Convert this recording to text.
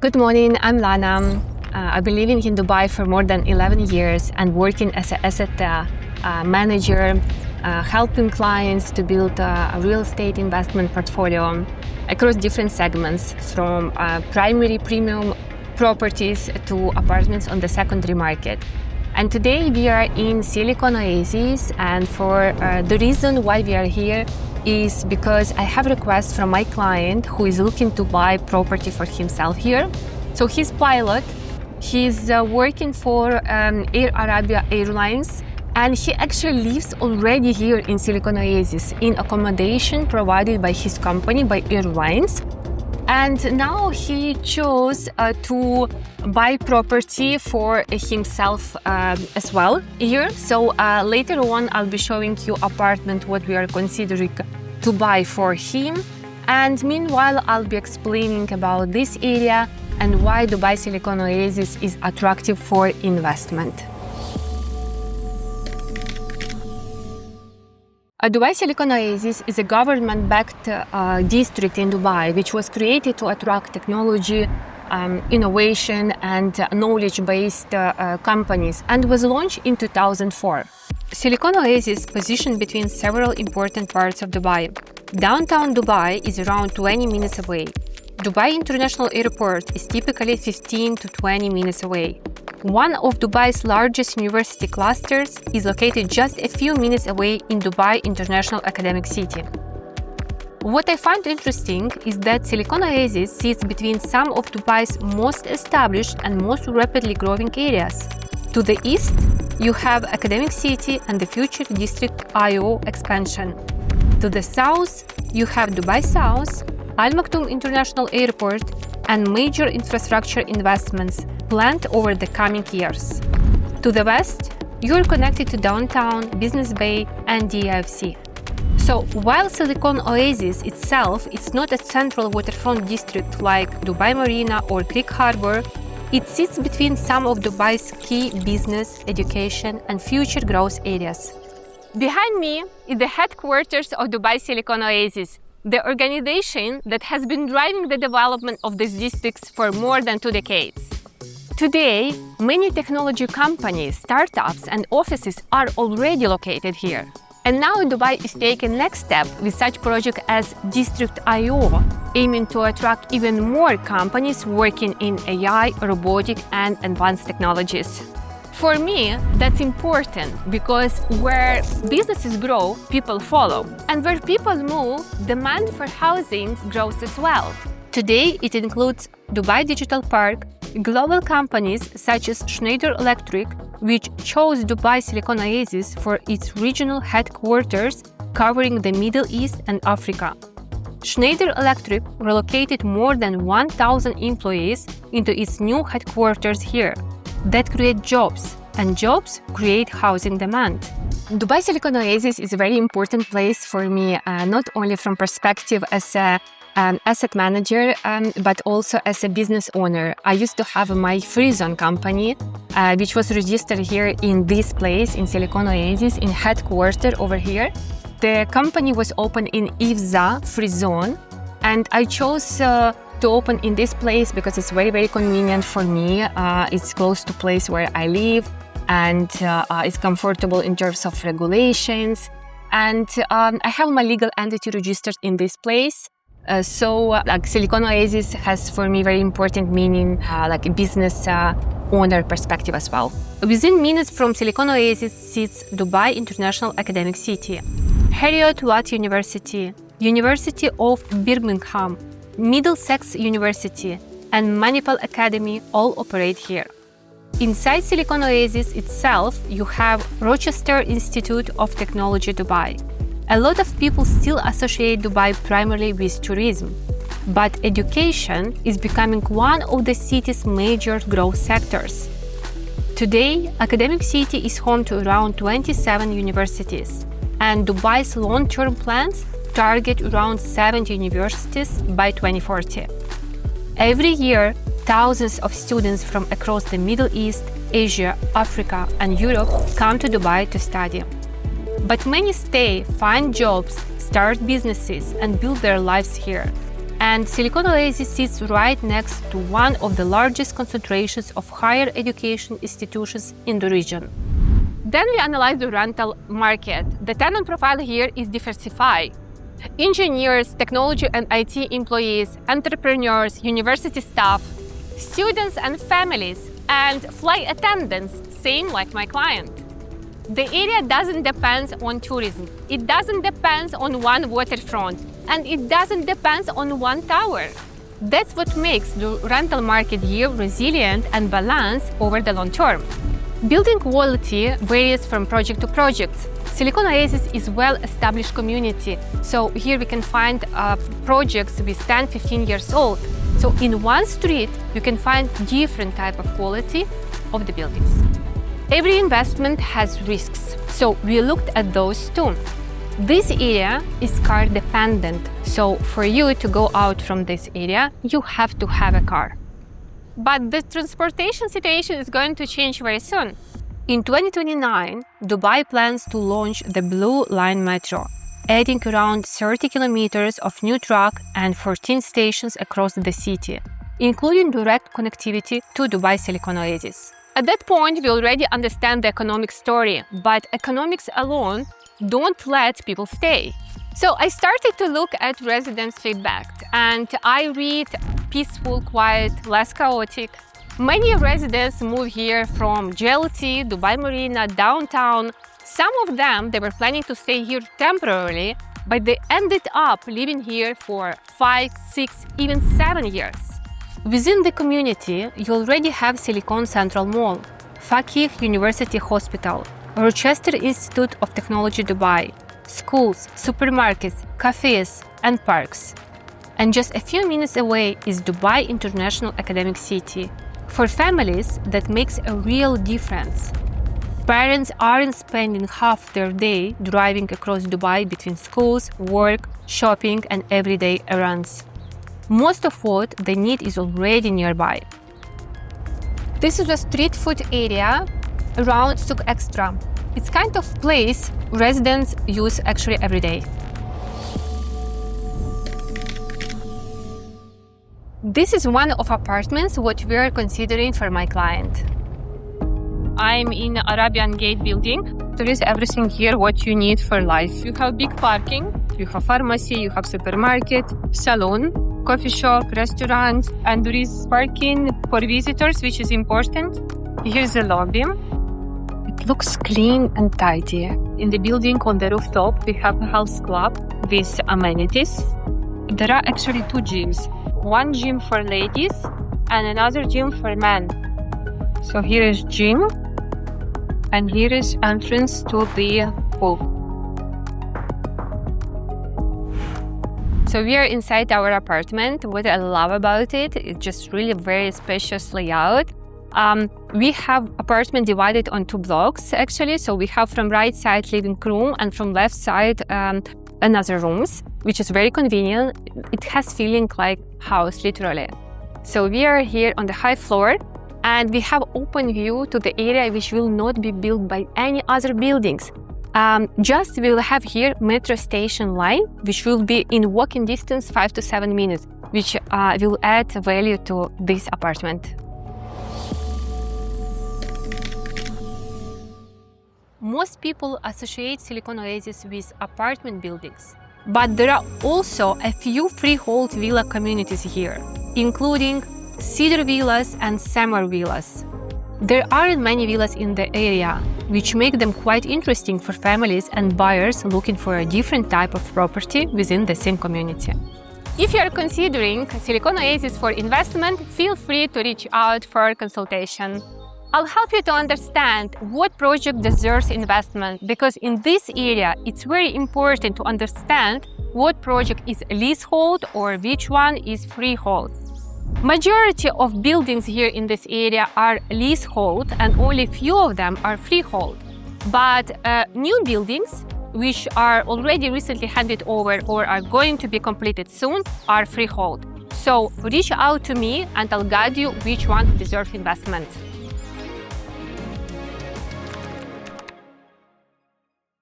Good morning, I'm Lana. I've been living in Dubai for more than 11 years and working as an asset manager, helping clients to build a real estate investment portfolio across different segments, from primary premium properties to apartments on the secondary market. And today we are in Silicon Oasis, and for the reason why we are here is because I have a request from my client who is looking to buy property for himself here. So he's pilot, he's working for Air Arabia Airlines, and he actually lives already here in Silicon Oasis in accommodation provided by his company, by airlines. And now he chose to buy property for himself as well here. So later on, I'll be showing you apartment what we are considering to buy for him. And meanwhile, I'll be explaining about this area and why Dubai Silicon Oasis is attractive for investment. Dubai Silicon Oasis is a government-backed district in Dubai, which was created to attract technology, innovation, and knowledge-based companies, and was launched in 2004. Silicon Oasis is positioned between several important parts of Dubai. Downtown Dubai is around 20 minutes away. Dubai International Airport is typically 15 to 20 minutes away. One of Dubai's largest university clusters is located just a few minutes away in Dubai International Academic City. What I find interesting is that Silicon Oasis sits between some of Dubai's most established and most rapidly growing areas. To the east, you have Academic City and the future District IO expansion. To the south, you have Dubai South, Al Maktoum International Airport, and major infrastructure investments planned over the coming years. To the west, you are connected to downtown, Business Bay, and DIFC. So while Silicon Oasis itself is not a central waterfront district like Dubai Marina or Creek Harbor, it sits between some of Dubai's key business, education, and future growth areas. Behind me is the headquarters of Dubai Silicon Oasis, the organization that has been driving the development of these districts for more than 2 decades. Today, many technology companies, startups, and offices are already located here. And now Dubai is taking next step with such project as District IO, aiming to attract even more companies working in AI, robotic, and advanced technologies. For me, that's important because where businesses grow, people follow. And where people move, demand for housing grows as well. Today, it includes Dubai Digital Park, global companies such as Schneider Electric, which chose Dubai Silicon Oasis for its regional headquarters covering the Middle East and Africa. Schneider Electric relocated more than 1,000 employees into its new headquarters here. That create jobs, and jobs create housing demand. Dubai Silicon Oasis is a very important place for me, not only from perspective as a asset manager, but also as a business owner. I used to have my free zone company, which was registered here in this place, in Silicon Oasis, in headquarters over here. The company was opened in Ifza free zone, and I chose to open in this place because it's very, very convenient for me. It's close to place where I live, and it's comfortable in terms of regulations. And I have my legal entity registered in this place. So Silicon Oasis has for me very important meaning, like a business owner perspective as well. Within minutes from Silicon Oasis sits Dubai International Academic City, Heriot-Watt University, University of Birmingham, Middlesex University, and Manipal Academy all operate here. Inside Silicon Oasis itself, you have Rochester Institute of Technology Dubai. A lot of people still associate Dubai primarily with tourism, but education is becoming one of the city's major growth sectors. Today, Academic City is home to around 27 universities, and Dubai's long-term plans target around 70 universities by 2040. Every year, thousands of students from across the Middle East, Asia, Africa, and Europe come to Dubai to study. But many stay, find jobs, start businesses, and build their lives here. and Silicon Oasis sits right next to one of the largest concentrations of higher education institutions in the region. Then we analyze the rental market. The tenant profile here is diversified. Engineers, technology and IT employees, entrepreneurs, university staff, students and families, and flight attendants, same like my client. The area doesn't depend on tourism, it doesn't depend on one waterfront, and it doesn't depend on one tower. That's what makes the rental market here resilient and balanced over the long term. Building quality varies from project to project. Silicon Oasis is a well-established community, so here we can find projects with 10-15 years old. So in one street, you can find different type of quality of the buildings. Every investment has risks, so we looked at those too. This area is car dependent, so for you to go out from this area, you have to have a car. But the transportation situation is going to change very soon. In 2029, Dubai plans to launch the Blue Line Metro, adding around 30 kilometers of new track and 14 stations across the city, including direct connectivity to Dubai Silicon Oasis. At that point, we already understand the economic story, but economics alone don't let people stay. So I started to look at residents' feedback, and I read peaceful, quiet, less chaotic. Many residents move here from GLT, Dubai Marina, downtown. Some of them, they were planning to stay here temporarily, but they ended up living here for 5, 6, even 7 years. Within the community, you already have Silicon Central Mall, Fakih University Hospital, Rochester Institute of Technology Dubai, schools, supermarkets, cafes, and parks. And just a few minutes away is Dubai International Academic City. For families, that makes a real difference. Parents aren't spending half their day driving across Dubai between schools, work, shopping, and everyday errands. Most of what they need is already nearby. This is a street food area around Souk Extra. It's kind of place residents use actually every day. This is one of apartments what we are considering for my client. I'm in Arabian Gate building. There is everything here what you need for life. You have big parking, you have pharmacy, you have supermarket, salon, coffee shop, restaurant, and there is parking for visitors, which is important. Here's the lobby. It looks clean and tidy. In the building on the rooftop, we have a health club with amenities. There are actually 2 gyms. One gym for ladies and another gym for men. So here is gym and here is entrance to the pool. So we are inside our apartment. What I love about it, it's just really very spacious layout. We have apartment divided on 2 blocks actually. So we have from right side living room and from left side another rooms, which is very convenient. It has feeling like house literally. So we are here on the high floor and we have open view to the area which will not be built by any other buildings. Just we will have here metro station line, which will be in walking distance 5 to 7 minutes, which will add value to this apartment. Most people associate Silicon Oasis with apartment buildings, but there are also a few freehold villa communities here, including cedar villas and summer villas. There aren't many villas in the area, which make them quite interesting for families and buyers looking for a different type of property within the same community. If you are considering Silicon Oasis for investment, feel free to reach out for a consultation. I'll help you to understand what project deserves investment, because in this area, it's very important to understand what project is leasehold or which one is freehold. Majority of buildings here in this area are leasehold and only few of them are freehold. But new buildings, which are already recently handed over or are going to be completed soon, are freehold. So reach out to me and I'll guide you which one deserves investment.